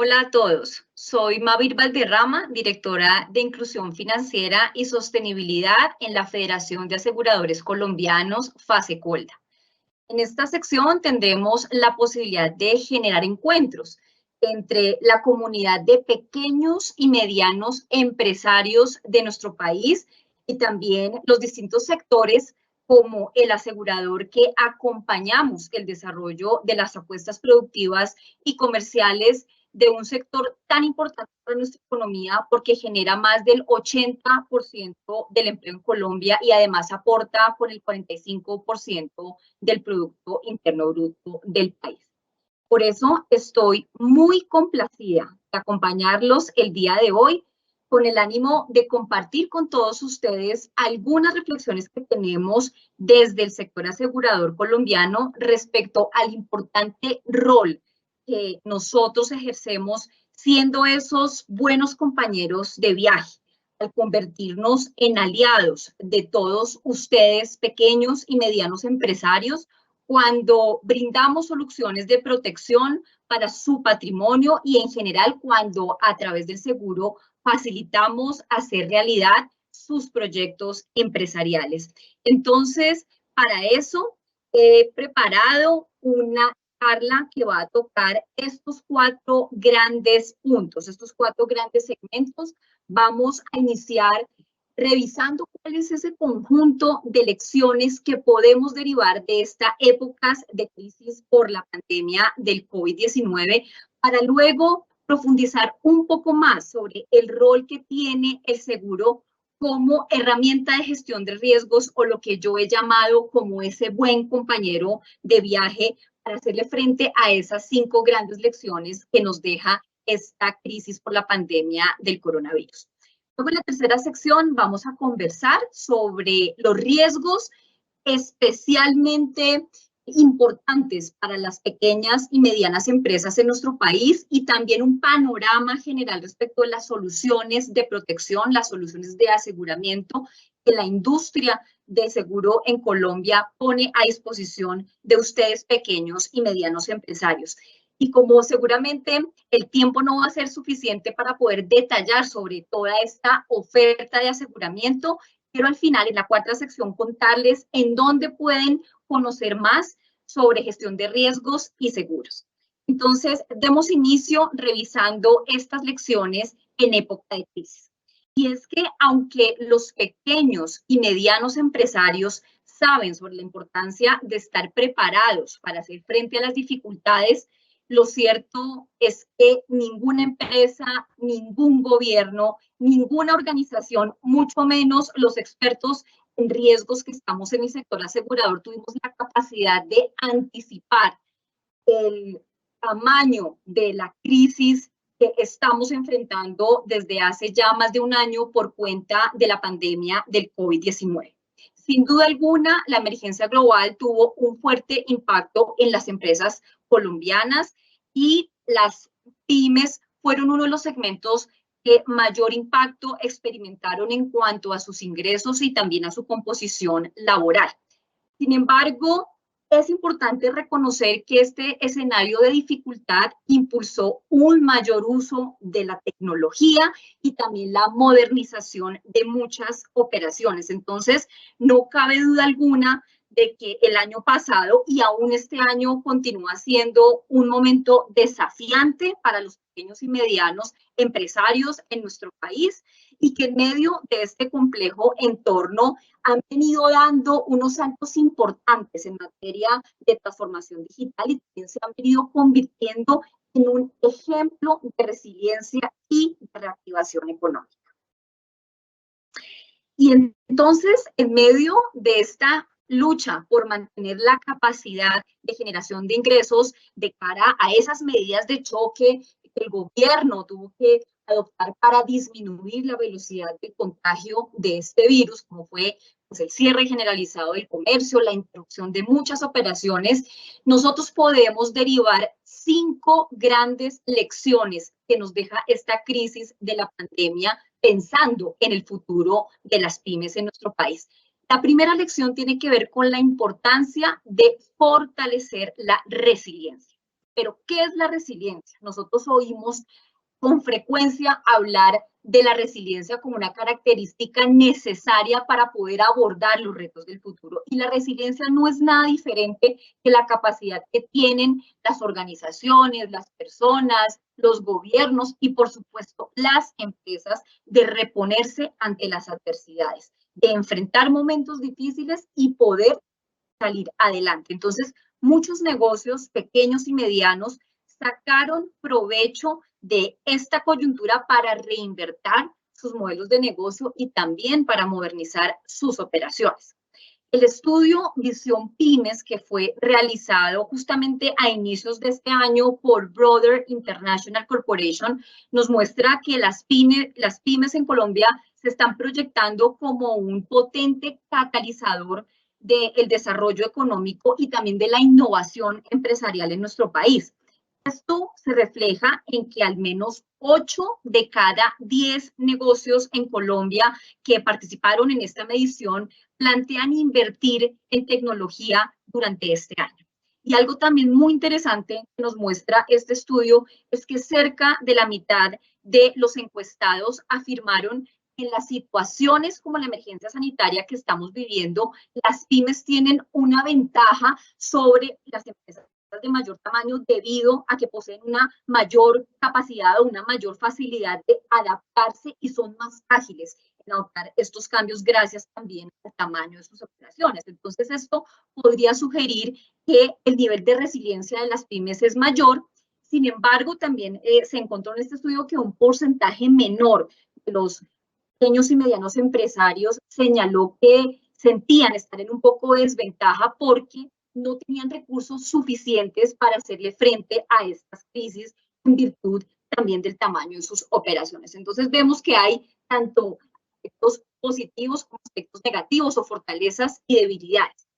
Hola a todos, soy Mavir Valderrama, directora de Inclusión Financiera y Sostenibilidad en la Federación de Aseguradores Colombianos, FASECOLDA. En esta sección tendremos la posibilidad de generar encuentros entre la comunidad de pequeños y medianos empresarios de nuestro país y también los distintos sectores como el asegurador que acompañamos el desarrollo de las apuestas productivas y comerciales de un sector tan importante para nuestra economía porque genera más del 80% del empleo en Colombia y además aporta con el 45% del Producto Interno Bruto del país. Por eso estoy muy complacida de acompañarlos el día de hoy con el ánimo de compartir con todos ustedes algunas reflexiones que tenemos desde el sector asegurador colombiano respecto al importante rol que nosotros ejercemos siendo esos buenos compañeros de viaje, al convertirnos en aliados de todos ustedes, pequeños y medianos empresarios, cuando brindamos soluciones de protección para su patrimonio y en general cuando a través del seguro facilitamos hacer realidad sus proyectos empresariales. Entonces, para eso he preparado una charla que va a tocar estos cuatro grandes puntos, estos cuatro grandes segmentos. Vamos a iniciar revisando cuál es ese conjunto de lecciones que podemos derivar de estas épocas de crisis por la pandemia del COVID-19, para luego profundizar un poco más sobre el rol que tiene el seguro como herramienta de gestión de riesgos, o lo que yo he llamado como ese buen compañero de viaje para hacerle frente a esas 5 grandes lecciones que nos deja esta crisis por la pandemia del coronavirus. Luego, en la tercera sección vamos a conversar sobre los riesgos especialmente importantes para las pequeñas y medianas empresas en nuestro país, y también un panorama general respecto a las soluciones de protección, las soluciones de aseguramiento que la industria de seguro en Colombia pone a disposición de ustedes, pequeños y medianos empresarios. Y como seguramente el tiempo no va a ser suficiente para poder detallar sobre toda esta oferta de aseguramiento, quiero al final, en la cuarta sección, contarles en dónde pueden conocer más sobre gestión de riesgos y seguros. Entonces, demos inicio revisando estas lecciones en época de crisis. Y es que aunque los pequeños y medianos empresarios saben sobre la importancia de estar preparados para hacer frente a las dificultades, lo cierto es que ninguna empresa, ningún gobierno, ninguna organización, mucho menos los expertos en riesgos que estamos en el sector asegurador, tuvimos la capacidad de anticipar el tamaño de la crisis que estamos enfrentando desde hace ya más de un año por cuenta de la pandemia del COVID-19. Sin duda alguna, la emergencia global tuvo un fuerte impacto en las empresas colombianas y las pymes fueron uno de los segmentos que mayor impacto experimentaron en cuanto a sus ingresos y también a su composición laboral. Sin embargo, es importante reconocer que este escenario de dificultad impulsó un mayor uso de la tecnología y también la modernización de muchas operaciones. Entonces, no cabe duda alguna de que el año pasado y aún este año continúa siendo un momento desafiante para los pequeños y medianos empresarios en nuestro país, y que en medio de este complejo entorno han venido dando unos saltos importantes en materia de transformación digital y también se han venido convirtiendo en un ejemplo de resiliencia y de reactivación económica. Y entonces, en medio de esta lucha por mantener la capacidad de generación de ingresos de cara a esas medidas de choque que el gobierno tuvo que adoptar para disminuir la velocidad de contagio de este virus, como fue pues, el cierre generalizado del comercio, la interrupción de muchas operaciones, nosotros podemos derivar 5 grandes lecciones que nos deja esta crisis de la pandemia pensando en el futuro de las pymes en nuestro país. La primera lección tiene que ver con la importancia de fortalecer la resiliencia. Pero, ¿qué es la resiliencia? Nosotros oímos con frecuencia hablar de la resiliencia como una característica necesaria para poder abordar los retos del futuro. Y la resiliencia no es nada diferente que la capacidad que tienen las organizaciones, las personas, los gobiernos y, por supuesto, las empresas de reponerse ante las adversidades, de enfrentar momentos difíciles y poder salir adelante. Entonces, muchos negocios pequeños y medianos sacaron provecho de esta coyuntura para reinvertir sus modelos de negocio y también para modernizar sus operaciones. El estudio Visión Pymes, que fue realizado justamente a inicios de este año por Brother International Corporation, nos muestra que las pymes en Colombia se están proyectando como un potente catalizador del desarrollo económico y también de la innovación empresarial en nuestro país. Esto se refleja en que al menos 8 de cada 10 negocios en Colombia que participaron en esta medición plantean invertir en tecnología durante este año. Y algo también muy interesante que nos muestra este estudio es que cerca de la mitad de los encuestados afirmaron que en las situaciones como la emergencia sanitaria que estamos viviendo, las pymes tienen una ventaja sobre las empresas de mayor tamaño debido a que poseen una mayor capacidad o una mayor facilidad de adaptarse y son más ágiles en adoptar estos cambios gracias también al tamaño de sus operaciones. Entonces, esto podría sugerir que el nivel de resiliencia de las pymes es mayor. Sin embargo, también se encontró en este estudio que un porcentaje menor de los pequeños y medianos empresarios señaló que sentían estar en un poco de desventaja porque no tenían recursos suficientes para hacerle frente a estas crisis en virtud también del tamaño de sus operaciones. Entonces vemos que hay tanto aspectos positivos como aspectos negativos o fortalezas y debilidades.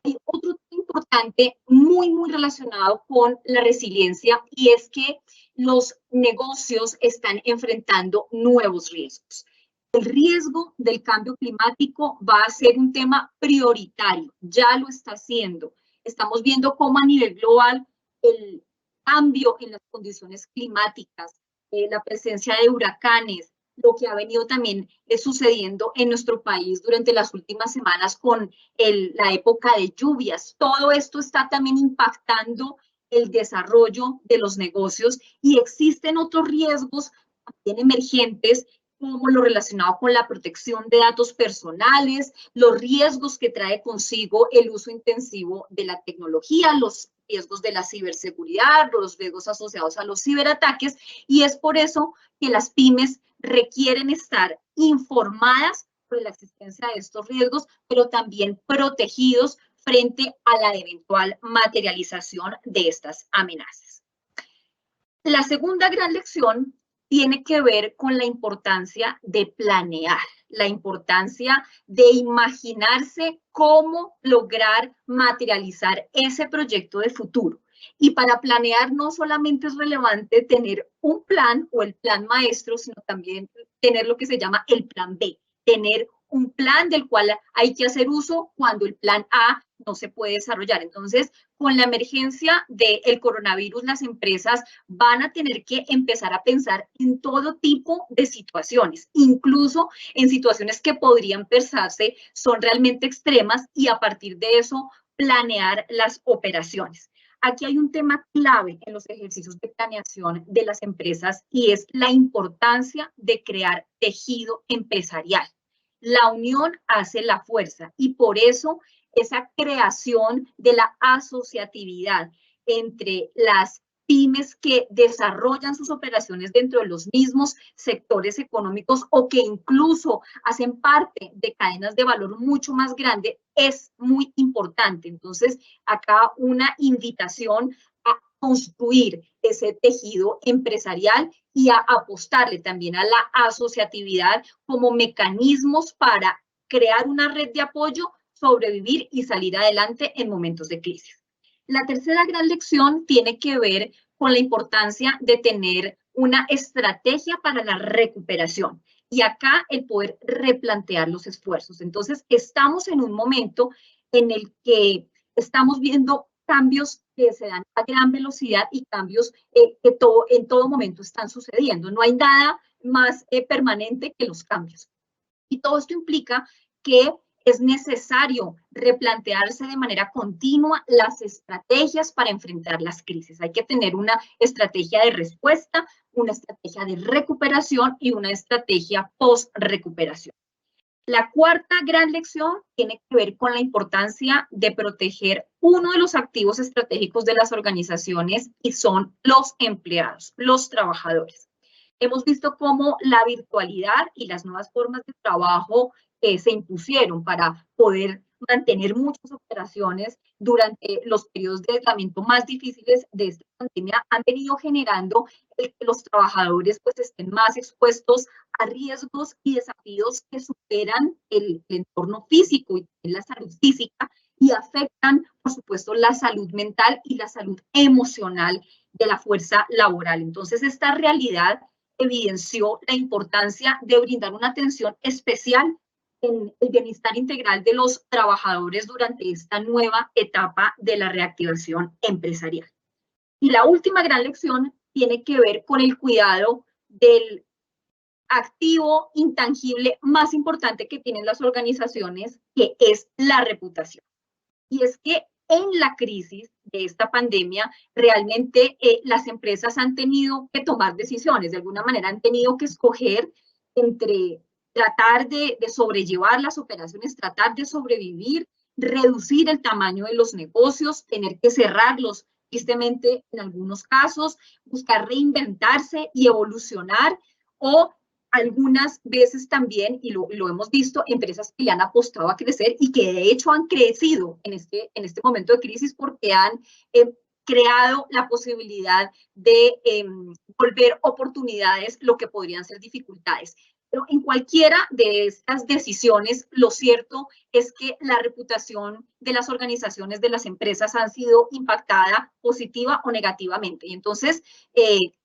Hay otro tema importante muy relacionado con la resiliencia y es que los negocios están enfrentando nuevos riesgos. El riesgo del cambio climático va a ser un tema prioritario, ya lo está haciendo. Estamos viendo cómo a nivel global el cambio en las condiciones climáticas, la presencia de huracanes, lo que ha venido también sucediendo en nuestro país durante las últimas semanas con la época de lluvias. Todo esto está también impactando el desarrollo de los negocios y existen otros riesgos también emergentes como lo relacionado con la protección de datos personales, los riesgos que trae consigo el uso intensivo de la tecnología, los riesgos de la ciberseguridad, los riesgos asociados a los ciberataques, y es por eso que las pymes requieren estar informadas sobre la existencia de estos riesgos, pero también protegidos frente a la eventual materialización de estas amenazas. La segunda gran lección tiene que ver con la importancia de planear, la importancia de imaginarse cómo lograr materializar ese proyecto de futuro. Y para planear no solamente es relevante tener un plan o el plan maestro, sino también tener lo que se llama el plan B, tener un plan del cual hay que hacer uso cuando el plan A no se puede desarrollar. Entonces, con la emergencia del coronavirus, las empresas van a tener que empezar a pensar en todo tipo de situaciones, incluso en situaciones que podrían pensarse son realmente extremas y a partir de eso planear las operaciones. Aquí hay un tema clave en los ejercicios de planeación de las empresas y es la importancia de crear tejido empresarial. La unión hace la fuerza y por eso esa creación de la asociatividad entre las pymes que desarrollan sus operaciones dentro de los mismos sectores económicos o que incluso hacen parte de cadenas de valor mucho más grandes es muy importante. Entonces, acá una invitación a construir ese tejido empresarial y a apostarle también a la asociatividad como mecanismos para crear una red de apoyo, sobrevivir y salir adelante en momentos de crisis. La tercera gran lección tiene que ver con la importancia de tener una estrategia para la recuperación y acá el poder replantear los esfuerzos. Entonces, estamos en un momento en el que estamos viendo cambios que se dan a gran velocidad y cambios que en todo momento están sucediendo. No hay nada más permanente que los cambios. Y todo esto implica que es necesario replantearse de manera continua las estrategias para enfrentar las crisis. Hay que tener una estrategia de respuesta, una estrategia de recuperación y una estrategia post-recuperación. La cuarta gran lección tiene que ver con la importancia de proteger uno de los activos estratégicos de las organizaciones y son los empleados, los trabajadores. Hemos visto cómo la virtualidad y las nuevas formas de trabajo se impusieron para poder mantener muchas operaciones durante los periodos de aislamiento más difíciles de esta pandemia, han venido generando que los trabajadores pues estén más expuestos a riesgos y desafíos que superan el entorno físico y la salud física y afectan, por supuesto, la salud mental y la salud emocional de la fuerza laboral. Entonces, esta realidad evidenció la importancia de brindar una atención especial en el bienestar integral de los trabajadores durante esta nueva etapa de la reactivación empresarial. Y la última gran lección tiene que ver con el cuidado del activo intangible más importante que tienen las organizaciones, que es la reputación. Y es que en la crisis de esta pandemia, realmente las empresas han tenido que tomar decisiones, de alguna manera han tenido que escoger entre tratar de sobrellevar las operaciones, tratar de sobrevivir, reducir el tamaño de los negocios, tener que cerrarlos tristemente en algunos casos, buscar reinventarse y evolucionar, o algunas veces también, y lo hemos visto, empresas que le han apostado a crecer y que de hecho han crecido en este momento de crisis porque han creado la posibilidad de volver oportunidades lo que podrían ser dificultades. Pero en cualquiera de estas decisiones, lo cierto es que la reputación de las organizaciones, de las empresas, han sido impactada positiva o negativamente. Y entonces,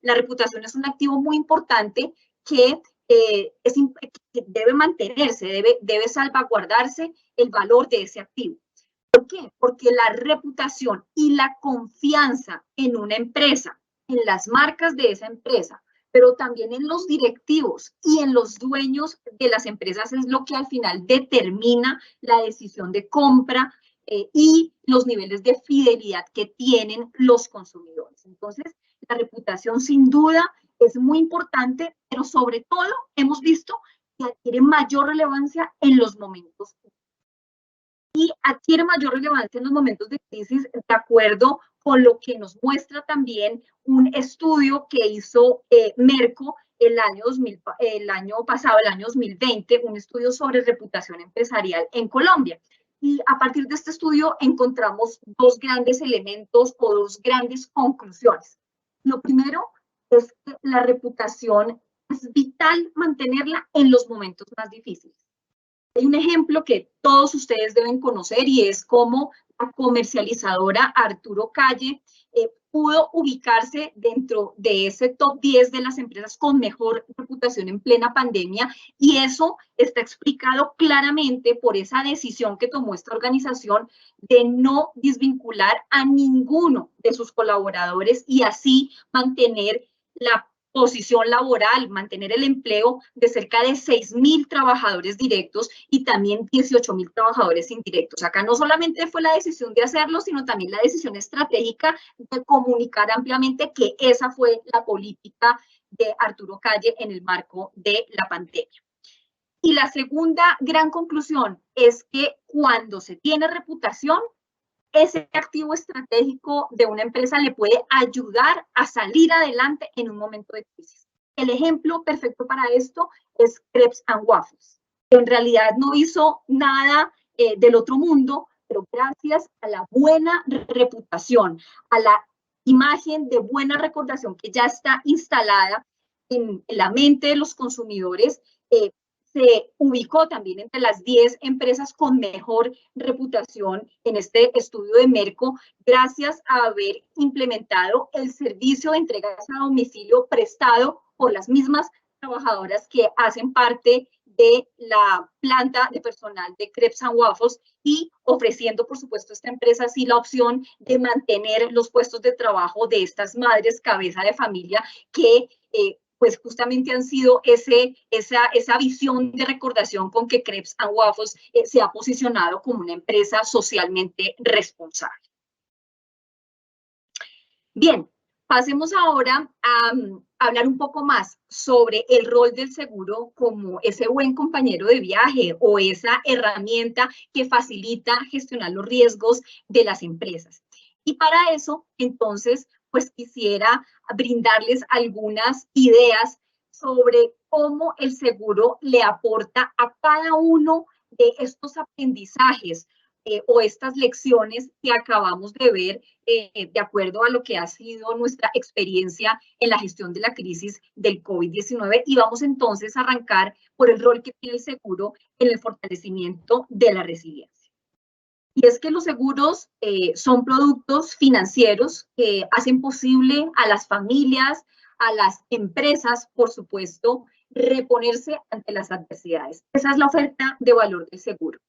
la reputación es un activo muy importante que debe mantenerse, debe salvaguardarse el valor de ese activo. ¿Por qué? Porque la reputación y la confianza en una empresa, en las marcas de esa empresa, pero también en los directivos y en los dueños de las empresas es lo que al final determina la decisión de compra y los niveles de fidelidad que tienen los consumidores. Entonces, la reputación sin duda es muy importante, pero sobre todo hemos visto que adquiere mayor relevancia en los momentos. Y adquiere mayor relevancia en los momentos de crisis, de acuerdo con lo que nos muestra también un estudio que hizo Merco el año pasado, el año 2020, un estudio sobre reputación empresarial en Colombia. Y a partir de este estudio encontramos dos grandes elementos o dos grandes conclusiones. Lo primero es que la reputación es vital mantenerla en los momentos más difíciles. Hay un ejemplo que todos ustedes deben conocer y es cómo la comercializadora Arturo Calle pudo ubicarse dentro de ese top 10 de las empresas con mejor reputación en plena pandemia, y eso está explicado claramente por esa decisión que tomó esta organización de no desvincular a ninguno de sus colaboradores y así mantener la posición laboral, mantener el empleo de cerca de 6.000 trabajadores directos y también 18.000 trabajadores indirectos. Acá no solamente fue la decisión de hacerlo, sino también la decisión estratégica de comunicar ampliamente que esa fue la política de Arturo Calle en el marco de la pandemia. Y la segunda gran conclusión es que cuando se tiene reputación, ese activo estratégico de una empresa le puede ayudar a salir adelante en un momento de crisis. El ejemplo perfecto para esto es Crepes & Waffles. En realidad no hizo nada del otro mundo, pero gracias a la buena reputación, a la imagen de buena recordación que ya está instalada en la mente de los consumidores, se ubicó también entre las 10 empresas con mejor reputación en este estudio de Merco, gracias a haber implementado el servicio de entregas a domicilio prestado por las mismas trabajadoras que hacen parte de la planta de personal de Crepes & Waffles y ofreciendo, por supuesto, esta empresa sí la opción de mantener los puestos de trabajo de estas madres cabeza de familia que pues justamente han sido esa visión de recordación con que Crepes & Waffles se ha posicionado como una empresa socialmente responsable. Bien, pasemos ahora a hablar un poco más sobre el rol del seguro como ese buen compañero de viaje o esa herramienta que facilita gestionar los riesgos de las empresas. Y para eso, entonces, pues quisiera brindarles algunas ideas sobre cómo el seguro le aporta a cada uno de estos aprendizajes o estas lecciones que acabamos de ver de acuerdo a lo que ha sido nuestra experiencia en la gestión de la crisis del COVID-19. Y vamos entonces a arrancar por el rol que tiene el seguro en el fortalecimiento de la resiliencia. Y es que los seguros son productos financieros que hacen posible a las familias, a las empresas, por supuesto, reponerse ante las adversidades. Esa es la oferta de valor del seguro.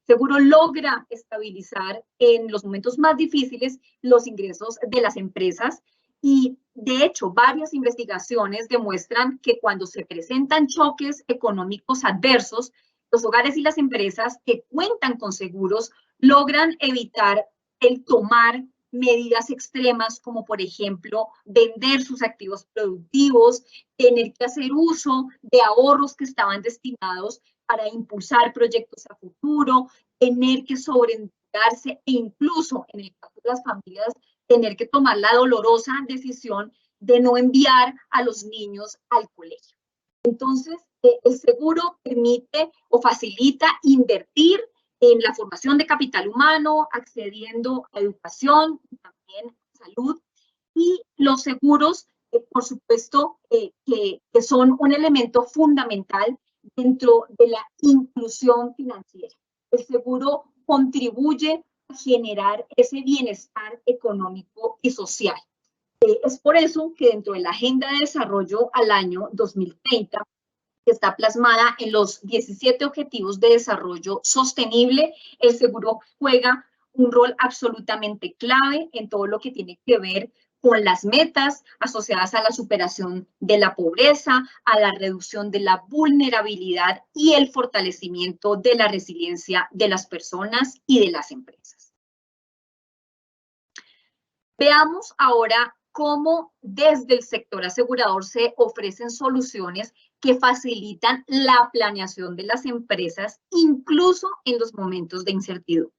Seguro logra estabilizar en los momentos más difíciles los ingresos de las empresas y, de hecho, varias investigaciones demuestran que cuando se presentan choques económicos adversos, los hogares y las empresas que cuentan con seguros logran evitar el tomar medidas extremas como, por ejemplo, vender sus activos productivos, tener que hacer uso de ahorros que estaban destinados para impulsar proyectos a futuro, tener que sobreendeudarse e incluso, en el caso de las familias, tener que tomar la dolorosa decisión de no enviar a los niños al colegio. Entonces, el seguro permite o facilita invertir en la formación de capital humano, accediendo a educación, también salud, y los seguros, por supuesto, que son un elemento fundamental dentro de la inclusión financiera. El seguro contribuye a generar ese bienestar económico y social. Es por eso que dentro de la Agenda de Desarrollo al año 2030, que está plasmada en los 17 Objetivos de Desarrollo Sostenible, el seguro juega un rol absolutamente clave en todo lo que tiene que ver con las metas asociadas a la superación de la pobreza, a la reducción de la vulnerabilidad y el fortalecimiento de la resiliencia de las personas y de las empresas. Veamos ahora cómo desde el sector asegurador se ofrecen soluciones que facilitan la planeación de las empresas, incluso en los momentos de incertidumbre.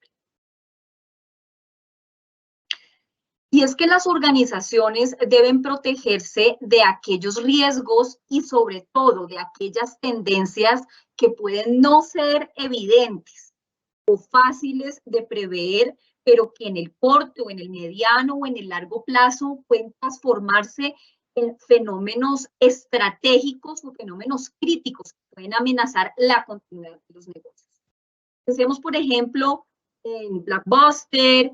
Y es que las organizaciones deben protegerse de aquellos riesgos y sobre todo de aquellas tendencias que pueden no ser evidentes o fáciles de prever, pero que en el corto, en el mediano o en el largo plazo pueden transformarse en fenómenos estratégicos o fenómenos críticos que pueden amenazar la continuidad de los negocios. Pensemos, por ejemplo, en Blockbuster,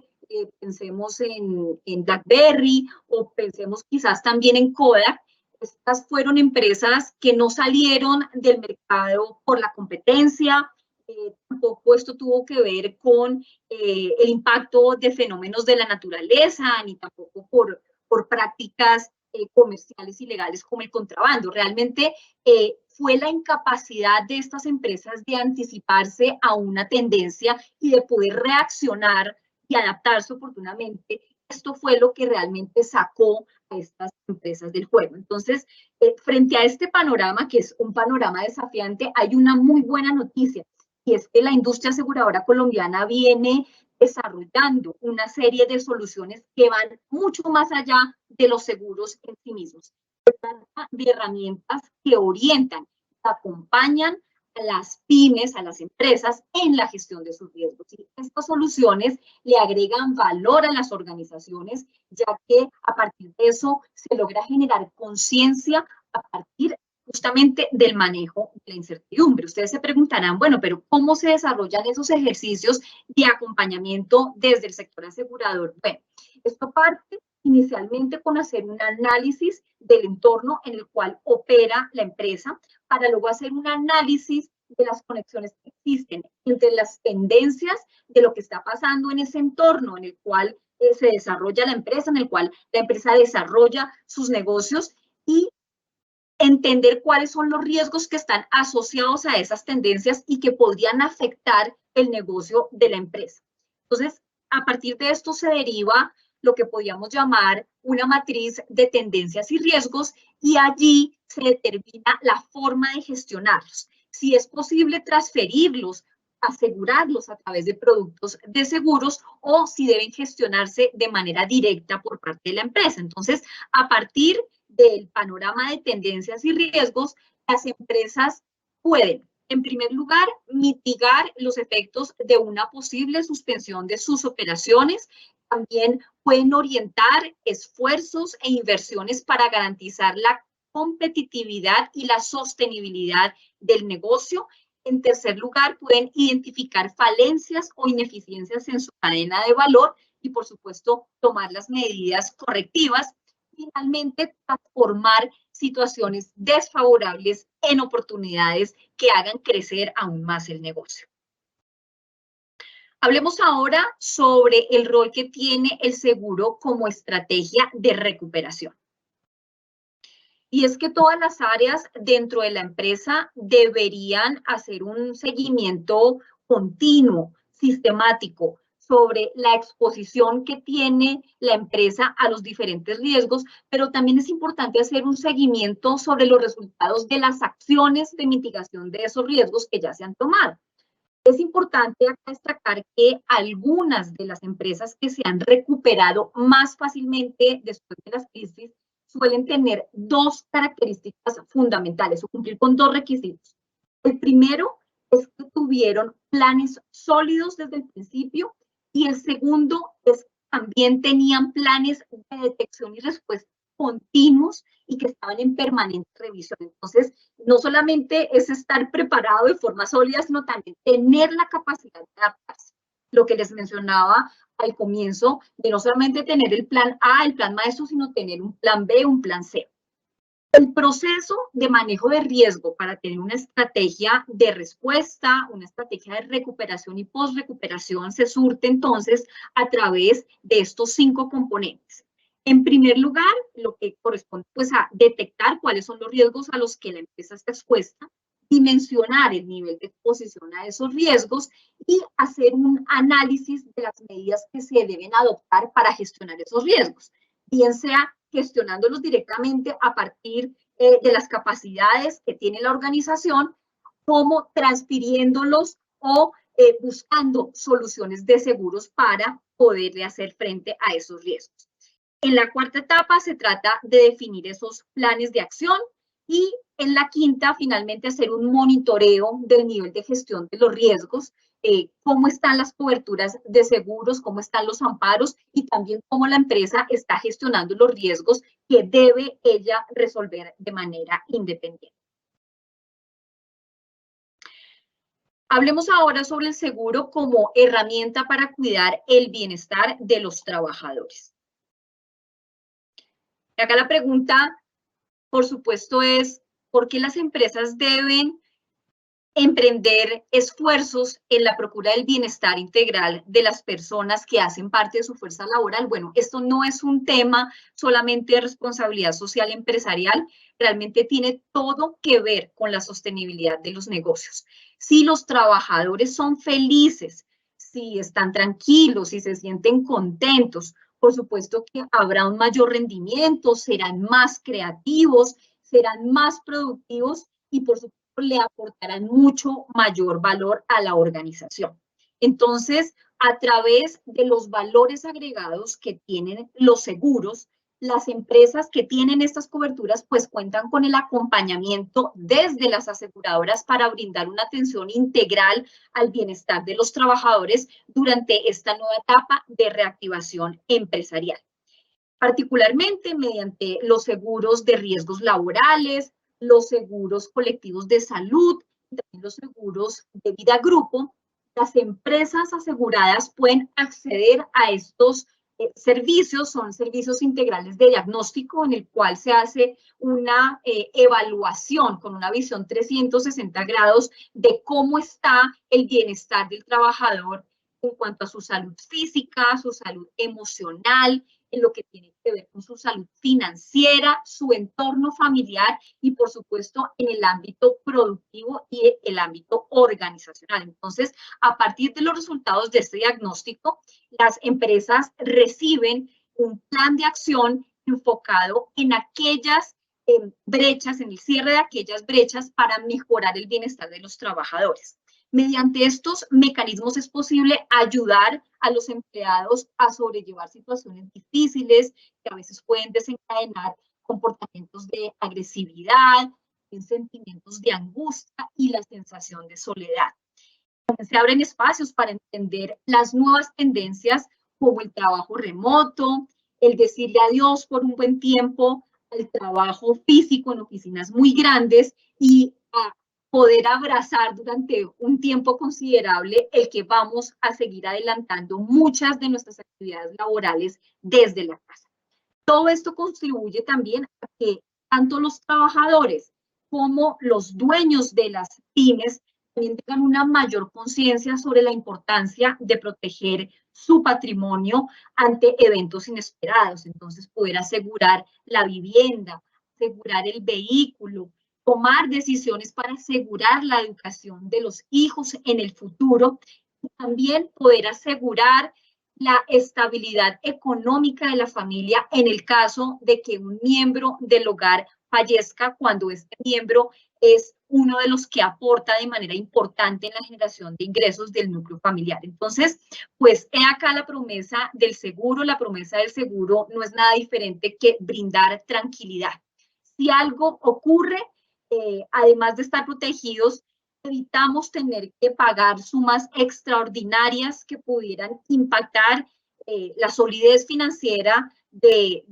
pensemos en BlackBerry o pensemos quizás también en Kodak. Estas fueron empresas que no salieron del mercado por la competencia, tampoco esto tuvo que ver con el impacto de fenómenos de la naturaleza, ni tampoco por prácticas comerciales ilegales como el contrabando. Realmente fue la incapacidad de estas empresas de anticiparse a una tendencia y de poder reaccionar y adaptarse oportunamente. Esto fue lo que realmente sacó a estas empresas del juego. Entonces, frente a este panorama, que es un panorama desafiante, hay una muy buena noticia, y es que la industria aseguradora colombiana viene desarrollando una serie de soluciones que van mucho más allá de los seguros en sí mismos. Se trata de herramientas que orientan, que acompañan a las pymes, a las empresas en la gestión de sus riesgos. Y estas soluciones le agregan valor a las organizaciones, ya que a partir de eso se logra generar conciencia a partir justamente del manejo de la incertidumbre. Ustedes se preguntarán, bueno, pero ¿cómo se desarrollan esos ejercicios de acompañamiento desde el sector asegurador? Bueno, esto parte inicialmente con hacer un análisis del entorno en el cual opera la empresa, para luego hacer un análisis de las conexiones que existen entre las tendencias de lo que está pasando en ese entorno en el cual se desarrolla la empresa, en el cual la empresa desarrolla sus negocios, y entender cuáles son los riesgos que están asociados a esas tendencias y que podrían afectar el negocio de la empresa. Entonces, a partir de esto se deriva lo que podríamos llamar una matriz de tendencias y riesgos, y allí se determina la forma de gestionarlos. Si es posible transferirlos, asegurarlos a través de productos de seguros, o si deben gestionarse de manera directa por parte de la empresa. Entonces, a partir del panorama de tendencias y riesgos, las empresas pueden, en primer lugar, mitigar los efectos de una posible suspensión de sus operaciones. También pueden orientar esfuerzos e inversiones para garantizar la competitividad y la sostenibilidad del negocio. En tercer lugar, pueden identificar falencias o ineficiencias en su cadena de valor y, por supuesto, tomar las medidas correctivas. Finalmente, transformar situaciones desfavorables en oportunidades que hagan crecer aún más el negocio. Hablemos ahora sobre el rol que tiene el seguro como estrategia de recuperación. Y es que todas las áreas dentro de la empresa deberían hacer un seguimiento continuo, sistemático, sobre la exposición que tiene la empresa a los diferentes riesgos, pero también es importante hacer un seguimiento sobre los resultados de las acciones de mitigación de esos riesgos que ya se han tomado. Es importante destacar que algunas de las empresas que se han recuperado más fácilmente después de las crisis suelen tener dos características fundamentales o cumplir con dos requisitos. El primero es que tuvieron planes sólidos desde el principio, y el segundo es que también tenían planes de detección y respuesta continuos y que estaban en permanente revisión. Entonces, no solamente es estar preparado de forma sólida, sino también tener la capacidad de adaptarse. Lo que les mencionaba al comienzo, de no solamente tener el plan A, el plan maestro, sino tener un plan B, un plan C. El proceso de manejo de riesgo para tener una estrategia de respuesta, una estrategia de recuperación y post-recuperación se surte entonces a través de estos 5 componentes. En primer lugar, lo que corresponde pues a detectar cuáles son los riesgos a los que la empresa está expuesta, dimensionar el nivel de exposición a esos riesgos y hacer un análisis de las medidas que se deben adoptar para gestionar esos riesgos, bien sea gestionándolos directamente a partir de las capacidades que tiene la organización, como transfiriéndolos o buscando soluciones de seguros para poderle hacer frente a esos riesgos. En la cuarta etapa se trata de definir esos planes de acción, y en la quinta, finalmente, hacer un monitoreo del nivel de gestión de los riesgos, cómo están las coberturas de seguros, cómo están los amparos y también cómo la empresa está gestionando los riesgos que debe ella resolver de manera independiente. Hablemos ahora sobre el seguro como herramienta para cuidar el bienestar de los trabajadores. Y acá la pregunta, por supuesto, es ¿por qué las empresas deben emprender esfuerzos en la procura del bienestar integral de las personas que hacen parte de su fuerza laboral? Bueno, esto no es un tema solamente de responsabilidad social empresarial, realmente tiene todo que ver con la sostenibilidad de los negocios. Si los trabajadores son felices, si están tranquilos, si se sienten contentos, por supuesto que habrá un mayor rendimiento, serán más creativos, serán más productivos y por supuesto le aportarán mucho mayor valor a la organización. Entonces, a través de los valores agregados que tienen los seguros, las empresas que tienen estas coberturas pues cuentan con el acompañamiento desde las aseguradoras para brindar una atención integral al bienestar de los trabajadores durante esta nueva etapa de reactivación empresarial, particularmente mediante los seguros de riesgos laborales, los seguros colectivos de salud y también los seguros de vida grupo. Las empresas aseguradas pueden acceder a estos servicios son servicios integrales de diagnóstico en el cual se hace una evaluación con una visión 360 grados de cómo está el bienestar del trabajador en cuanto a su salud física, su salud emocional, en lo que tiene que ver con su salud financiera, su entorno familiar y, por supuesto, en el ámbito productivo y el ámbito organizacional. Entonces, a partir de los resultados de este diagnóstico, las empresas reciben un plan de acción enfocado en aquellas brechas, en el cierre de aquellas brechas para mejorar el bienestar de los trabajadores. Mediante estos mecanismos es posible ayudar a los empleados a sobrellevar situaciones difíciles que a veces pueden desencadenar comportamientos de agresividad, sentimientos de angustia y la sensación de soledad. Se abren espacios para entender las nuevas tendencias como el trabajo remoto, el decirle adiós por un buen tiempo al trabajo físico en oficinas muy grandes y a poder abrazar durante un tiempo considerable el que vamos a seguir adelantando muchas de nuestras actividades laborales desde la casa. Todo esto contribuye también a que tanto los trabajadores como los dueños de las pymes también tengan una mayor conciencia sobre la importancia de proteger su patrimonio ante eventos inesperados. Entonces, poder asegurar la vivienda, asegurar el vehículo, tomar decisiones para asegurar la educación de los hijos en el futuro y también poder asegurar la estabilidad económica de la familia en el caso de que un miembro del hogar fallezca, cuando este miembro es uno de los que aporta de manera importante en la generación de ingresos del núcleo familiar. Entonces, pues he acá la promesa del seguro. La promesa del seguro no es nada diferente que brindar tranquilidad. Si algo ocurre, además de estar protegidos, evitamos tener que pagar sumas extraordinarias que pudieran impactar la solidez financiera de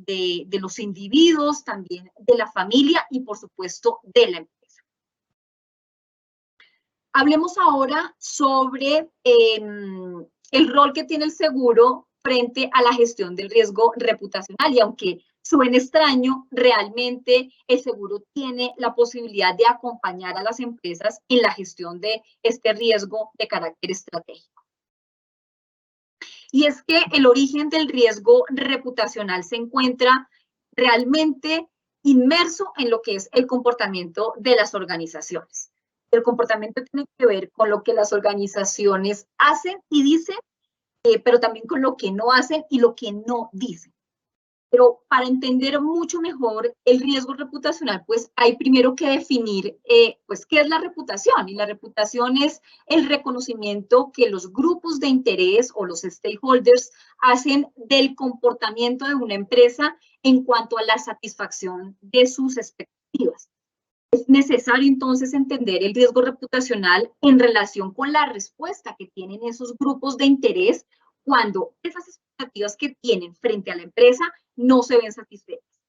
los individuos, también de la familia y, por supuesto, de la empresa. Hablemos ahora sobre el rol que tiene el seguro frente a la gestión del riesgo reputacional. Y aunque suene extraño, realmente el seguro tiene la posibilidad de acompañar a las empresas en la gestión de este riesgo de carácter estratégico. Y es que el origen del riesgo reputacional se encuentra realmente inmerso en lo que es el comportamiento de las organizaciones. El comportamiento tiene que ver con lo que las organizaciones hacen y dicen, pero también con lo que no hacen y lo que no dicen. Pero para entender mucho mejor el riesgo reputacional, pues hay primero que definir pues, qué es la reputación. Y la reputación es el reconocimiento que los grupos de interés o los stakeholders hacen del comportamiento de una empresa en cuanto a la satisfacción de sus expectativas. Es necesario entonces entender el riesgo reputacional en relación con la respuesta que tienen esos grupos de interés cuando esas expectativas que tienen frente a la empresa no se ven satisfechas.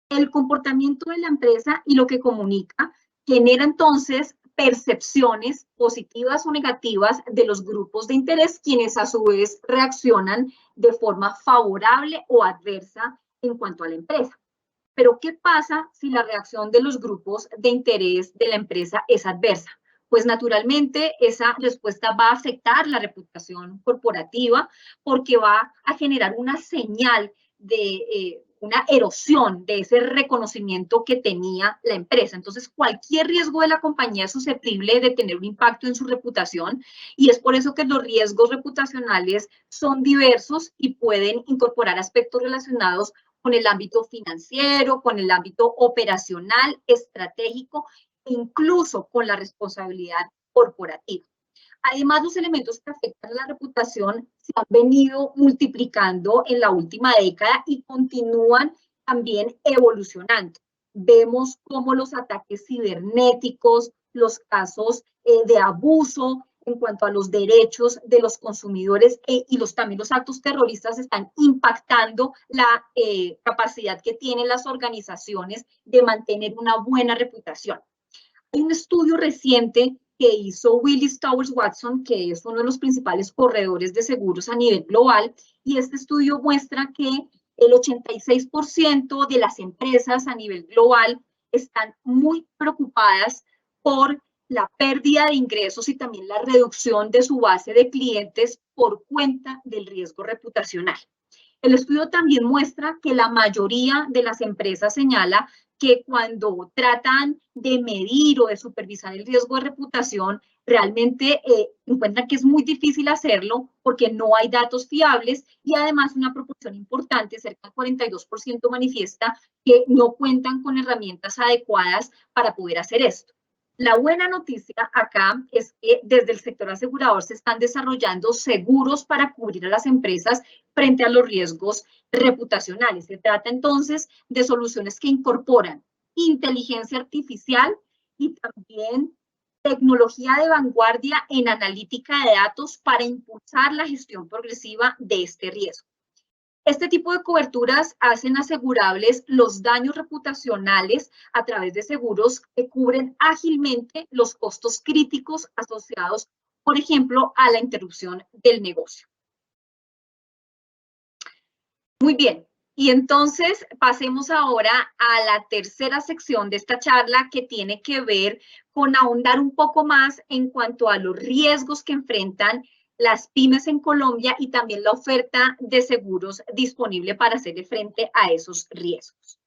El comportamiento de la empresa y lo que comunica genera entonces percepciones positivas o negativas de los grupos de interés, quienes a su vez reaccionan de forma favorable o adversa en cuanto a la empresa. Pero, ¿qué pasa si la reacción de los grupos de interés de la empresa es adversa? Pues naturalmente esa respuesta va a afectar la reputación corporativa porque va a generar una señal de una erosión de ese reconocimiento que tenía la empresa. Entonces, cualquier riesgo de la compañía es susceptible de tener un impacto en su reputación y es por eso que los riesgos reputacionales son diversos y pueden incorporar aspectos relacionados con el ámbito financiero, con el ámbito operacional, estratégico, e incluso con la responsabilidad corporativa. Además, los elementos que afectan a la reputación se han venido multiplicando en la última década y continúan también evolucionando. Vemos cómo los ataques cibernéticos, los casos de abuso en cuanto a los derechos de los consumidores y también los actos terroristas están impactando la capacidad que tienen las organizaciones de mantener una buena reputación. Hay un estudio reciente que hizo Willis Towers Watson, que es uno de los principales corredores de seguros a nivel global, y este estudio muestra que el 86% de las empresas a nivel global están muy preocupadas por la pérdida de ingresos y también la reducción de su base de clientes por cuenta del riesgo reputacional. El estudio también muestra que la mayoría de las empresas señala que cuando tratan de medir o de supervisar el riesgo de reputación, realmente encuentran que es muy difícil hacerlo porque no hay datos fiables y además una proporción importante, cerca del 42%, manifiesta que no cuentan con herramientas adecuadas para poder hacer esto. La buena noticia acá es que desde el sector asegurador se están desarrollando seguros para cubrir a las empresas frente a los riesgos reputacionales. Se trata entonces de soluciones que incorporan inteligencia artificial y también tecnología de vanguardia en analítica de datos para impulsar la gestión progresiva de este riesgo. Este tipo de coberturas hacen asegurables los daños reputacionales a través de seguros que cubren ágilmente los costos críticos asociados, por ejemplo, a la interrupción del negocio. Muy bien, y entonces pasemos ahora a la tercera sección de esta charla que tiene que ver con ahondar un poco más en cuanto a los riesgos que enfrentan las pymes en Colombia y también la oferta de seguros disponible para hacerle frente a esos riesgos.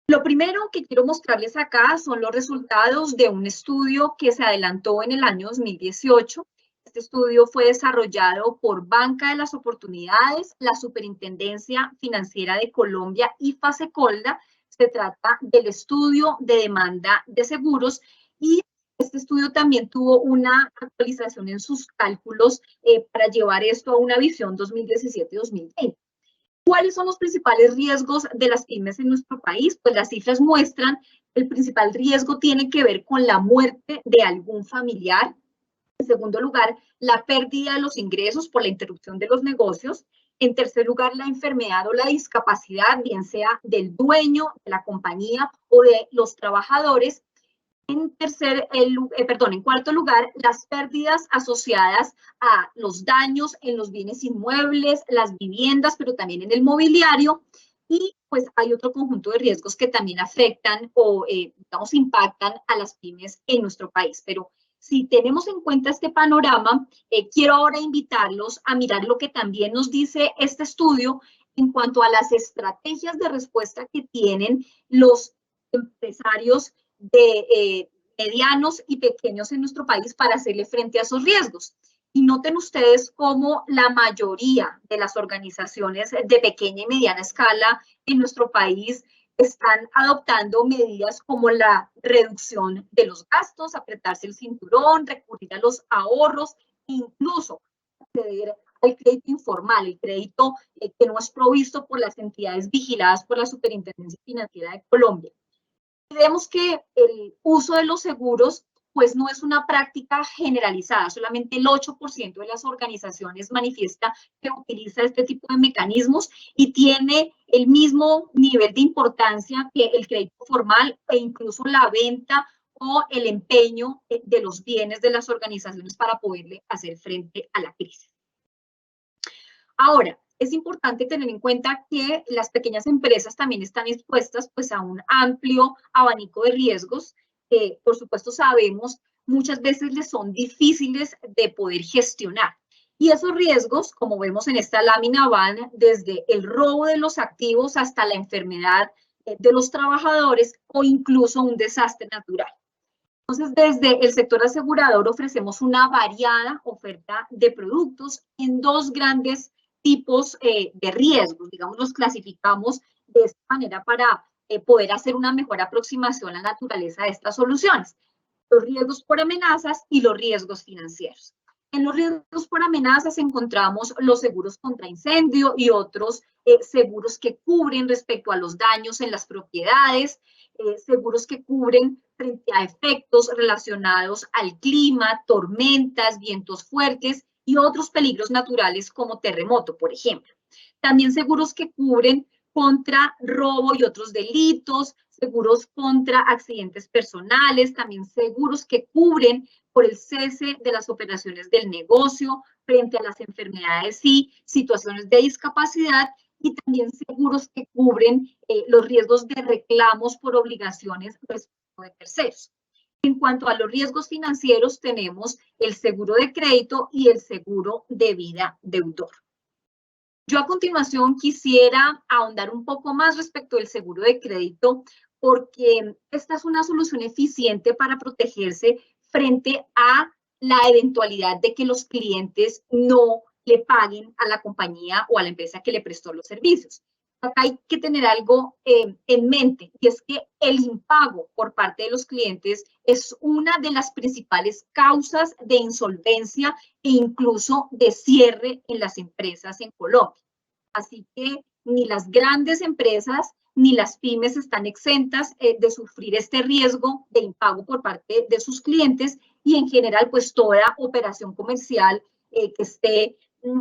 Lo primero que quiero mostrarles acá son los resultados de un estudio que se adelantó en el año 2018. Este estudio fue desarrollado por Banca de las Oportunidades, la Superintendencia Financiera de Colombia y Fasecolda. Se trata del estudio de demanda de seguros y este estudio también tuvo una actualización en sus cálculos para llevar esto a una visión 2017-2020. ¿Cuáles son los principales riesgos de las pymes en nuestro país? Pues las cifras muestran que el principal riesgo tiene que ver con la muerte de algún familiar. En segundo lugar, la pérdida de los ingresos por la interrupción de los negocios. En tercer lugar, la enfermedad o la discapacidad, bien sea del dueño de la compañía o de los trabajadores. En cuarto lugar, las pérdidas asociadas a los daños en los bienes inmuebles, las viviendas, pero también en el mobiliario. Y pues hay otro conjunto de riesgos que también afectan o, digamos, impactan a las pymes en nuestro país. Pero si tenemos en cuenta este panorama, quiero ahora invitarlos a mirar lo que también nos dice este estudio en cuanto a las estrategias de respuesta que tienen los empresarios de medianos y pequeños en nuestro país para hacerle frente a esos riesgos. Y noten ustedes cómo la mayoría de las organizaciones de pequeña y mediana escala en nuestro país están adoptando medidas como la reducción de los gastos, apretarse el cinturón, recurrir a los ahorros, incluso acceder al crédito informal, el crédito que no es provisto por las entidades vigiladas por la Superintendencia Financiera de Colombia. Vemos que el uso de los seguros pues no es una práctica generalizada, solamente el 8% de las organizaciones manifiesta que utiliza este tipo de mecanismos y tiene el mismo nivel de importancia que el crédito formal e incluso la venta o el empeño de los bienes de las organizaciones para poderle hacer frente a la crisis. Ahora, es importante tener en cuenta que las pequeñas empresas también están expuestas pues, a un amplio abanico de riesgos que, por supuesto, sabemos, muchas veces les son difíciles de poder gestionar. Y esos riesgos, como vemos en esta lámina, van desde el robo de los activos hasta la enfermedad de los trabajadores o incluso un desastre natural. Entonces, desde el sector asegurador ofrecemos una variada oferta de productos en dos grandes tipos de riesgos, digamos, los clasificamos de esta manera para poder hacer una mejor aproximación a la naturaleza de estas soluciones. Los riesgos por amenazas y los riesgos financieros. En los riesgos por amenazas encontramos los seguros contra incendio y otros seguros que cubren respecto a los daños en las propiedades, seguros que cubren frente a efectos relacionados al clima, tormentas, vientos fuertes y otros peligros naturales como terremoto, por ejemplo. También seguros que cubren contra robo y otros delitos, seguros contra accidentes personales, también seguros que cubren por el cese de las operaciones del negocio frente a las enfermedades y situaciones de discapacidad, y también seguros que cubren los riesgos de reclamos por obligaciones respecto de terceros. En cuanto a los riesgos financieros, tenemos el seguro de crédito y el seguro de vida deudor. Yo a continuación quisiera ahondar un poco más respecto del seguro de crédito, porque esta es una solución eficiente para protegerse frente a la eventualidad de que los clientes no le paguen a la compañía o a la empresa que le prestó los servicios. Acá hay que tener algo en mente, y es que el impago por parte de los clientes es una de las principales causas de insolvencia e incluso de cierre en las empresas en Colombia. Así que ni las grandes empresas ni las pymes están exentas de sufrir este riesgo de impago por parte de sus clientes, y en general, pues toda operación comercial que esté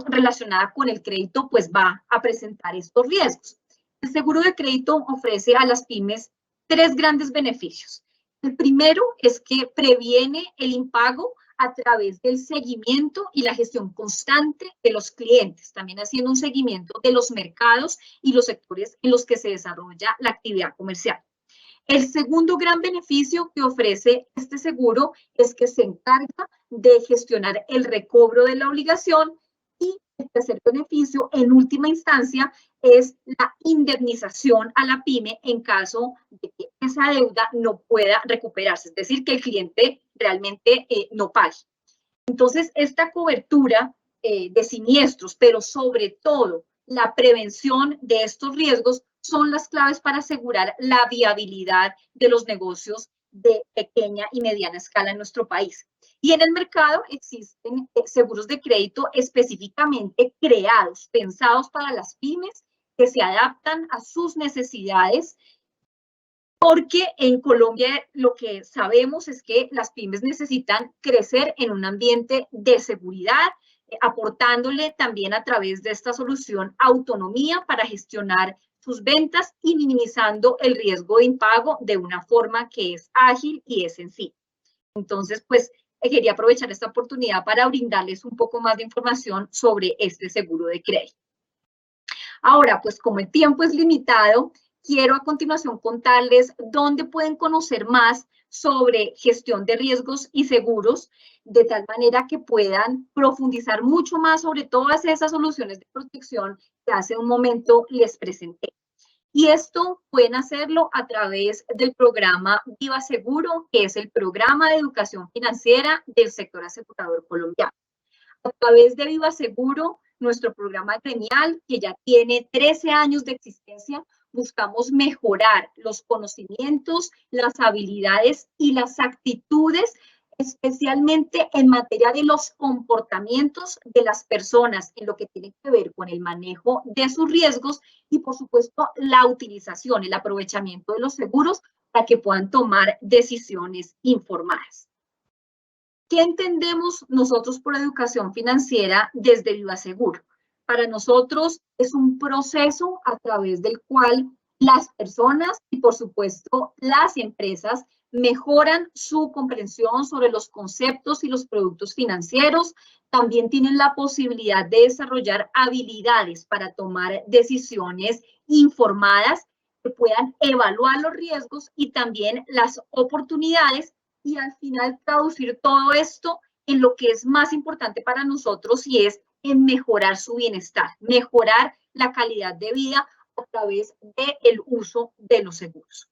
relacionada con el crédito, pues va a presentar estos riesgos. El seguro de crédito ofrece a las pymes 3 grandes beneficios. El primero es que previene el impago a través del seguimiento y la gestión constante de los clientes, también haciendo un seguimiento de los mercados y los sectores en los que se desarrolla la actividad comercial. El segundo gran beneficio que ofrece este seguro es que se encarga de gestionar el recobro de la obligación, y el tercer beneficio, en última instancia, es la indemnización a la pyme en caso de que esa deuda no pueda recuperarse, es decir, que el cliente realmente no pague. Entonces, esta cobertura de siniestros, pero sobre todo la prevención de estos riesgos, son las claves para asegurar la viabilidad de los negocios de pequeña y mediana escala en nuestro país. Y en el mercado existen seguros de crédito específicamente creados, pensados para las pymes, que se adaptan a sus necesidades, porque en Colombia lo que sabemos es que las pymes necesitan crecer en un ambiente de seguridad, aportándole también a través de esta solución autonomía para gestionar sus ventas y minimizando el riesgo de impago de una forma que es ágil y es sencilla. Entonces, pues quería aprovechar esta oportunidad para brindarles un poco más de información sobre este seguro de crédito. Ahora, pues como el tiempo es limitado, quiero a continuación contarles dónde pueden conocer más sobre gestión de riesgos y seguros, de tal manera que puedan profundizar mucho más sobre todas esas soluciones de protección que hace un momento les presenté. Y esto pueden hacerlo a través del programa Viva Seguro, que es el programa de educación financiera del sector asegurador colombiano. A través de Viva Seguro, nuestro programa gremial, que ya tiene 13 años de existencia, buscamos mejorar los conocimientos, las habilidades y las actitudes, especialmente en materia de los comportamientos de las personas, en lo que tiene que ver con el manejo de sus riesgos y, por supuesto, la utilización, el aprovechamiento de los seguros para que puedan tomar decisiones informadas. ¿Qué entendemos nosotros por educación financiera desde Viva Seguro? Para nosotros es un proceso a través del cual las personas y, por supuesto, las empresas mejoran su comprensión sobre los conceptos y los productos financieros. También tienen la posibilidad de desarrollar habilidades para tomar decisiones informadas que puedan evaluar los riesgos y también las oportunidades, y al final traducir todo esto en lo que es más importante para nosotros, y es en mejorar su bienestar, mejorar la calidad de vida a través del uso de los seguros.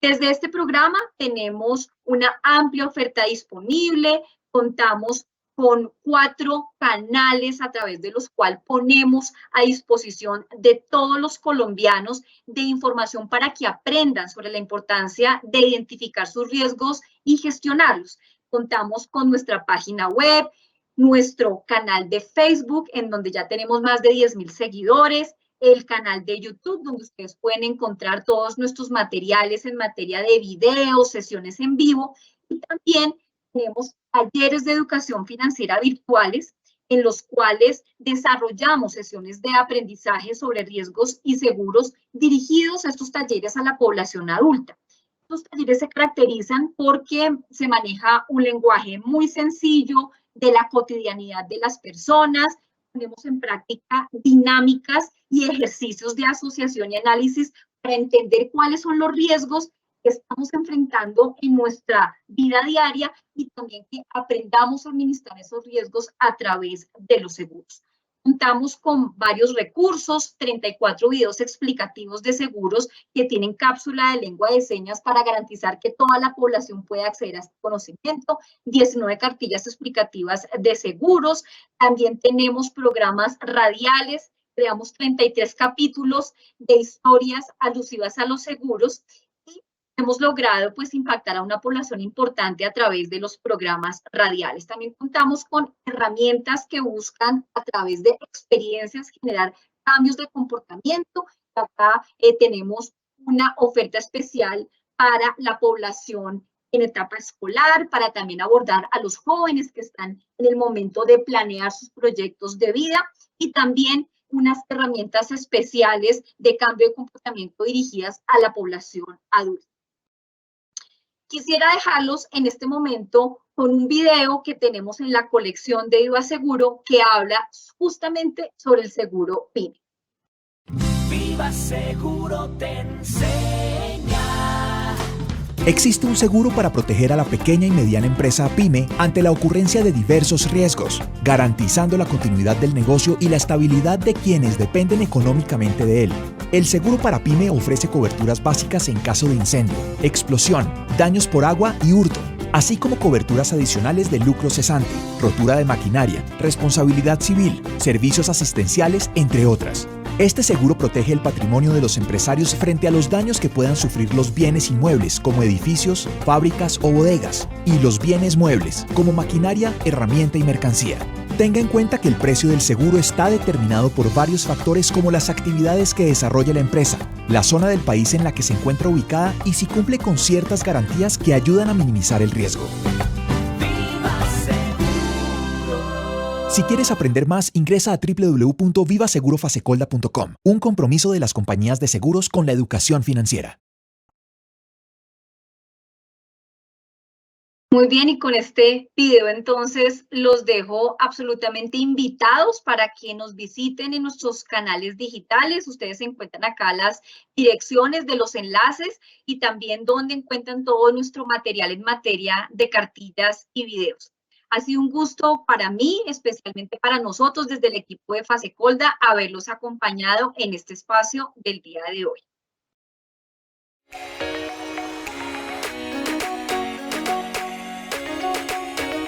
Desde este programa tenemos una amplia oferta disponible, contamos con 4 canales a través de los cuales ponemos a disposición de todos los colombianos de información para que aprendan sobre la importancia de identificar sus riesgos y gestionarlos. Contamos con nuestra página web, nuestro canal de Facebook, en donde ya tenemos más de 10,000 seguidores, el canal de YouTube, donde ustedes pueden encontrar todos nuestros materiales en materia de videos, sesiones en vivo, y también tenemos talleres de educación financiera virtuales en los cuales desarrollamos sesiones de aprendizaje sobre riesgos y seguros dirigidos a estos talleres a la población adulta. Estos talleres se caracterizan porque se maneja un lenguaje muy sencillo de la cotidianidad de las personas, ponemos en práctica dinámicas y ejercicios de asociación y análisis para entender cuáles son los riesgos que estamos enfrentando en nuestra vida diaria y también que aprendamos a administrar esos riesgos a través de los seguros. Contamos con varios recursos, 34 videos explicativos de seguros que tienen cápsula de lengua de señas para garantizar que toda la población pueda acceder a este conocimiento, 19 cartillas explicativas de seguros, también tenemos programas radiales, creamos 33 capítulos de historias alusivas a los seguros y hemos logrado pues impactar a una población importante a través de los programas radiales. También contamos con herramientas que buscan a través de experiencias generar cambios de comportamiento. Acá tenemos una oferta especial para la población en etapa escolar, para también abordar a los jóvenes que están en el momento de planear sus proyectos de vida y también unas herramientas especiales de cambio de comportamiento dirigidas a la población adulta. Quisiera dejarlos en este momento con un video que tenemos en la colección de Viva Seguro que habla justamente sobre el seguro PYME. Viva Seguro te enseña. Existe un seguro para proteger a la pequeña y mediana empresa PYME ante la ocurrencia de diversos riesgos, garantizando la continuidad del negocio y la estabilidad de quienes dependen económicamente de él. El seguro para PYME ofrece coberturas básicas en caso de incendio, explosión, daños por agua y hurto, así como coberturas adicionales de lucro cesante, rotura de maquinaria, responsabilidad civil, servicios asistenciales, entre otras. Este seguro protege el patrimonio de los empresarios frente a los daños que puedan sufrir los bienes inmuebles como edificios, fábricas o bodegas, y los bienes muebles como maquinaria, herramienta y mercancía. Tenga en cuenta que el precio del seguro está determinado por varios factores como las actividades que desarrolla la empresa, la zona del país en la que se encuentra ubicada y si cumple con ciertas garantías que ayudan a minimizar el riesgo. Si quieres aprender más, ingresa a www.vivasegurofasecolda.com, un compromiso de las compañías de seguros con la educación financiera. Muy bien, y con este video entonces los dejo absolutamente invitados para que nos visiten en nuestros canales digitales. Ustedes encuentran acá las direcciones de los enlaces y también donde encuentran todo nuestro material en materia de cartillas y videos. Ha sido un gusto para mí, especialmente para nosotros desde el equipo de Fasecolda, haberlos acompañado en este espacio del día de hoy.